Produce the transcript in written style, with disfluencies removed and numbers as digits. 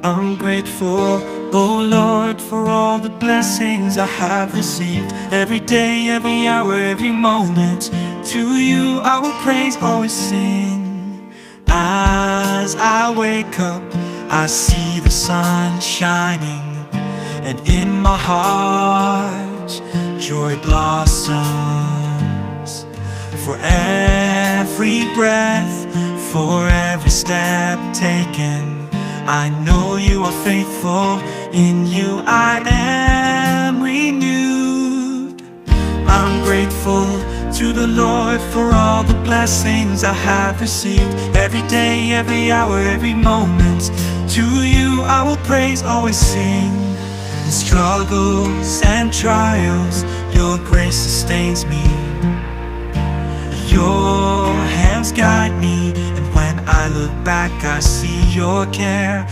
I'm grateful, oh Lord, for all the blessings I have received. Every day, every hour, every moment, to you I will praise, always sing. As I wake up, I see the sun shining, and in my heart, joy blossoms. For every breath, for every step taken, I know you are faithful, in you I am renewed. I'm grateful to the Lord for all the blessings I have received. Every day, every hour, every moment, to you I will praise, always sing. In struggles and trials, your grace sustains me. Your hands guide me, and when I look back I see your care.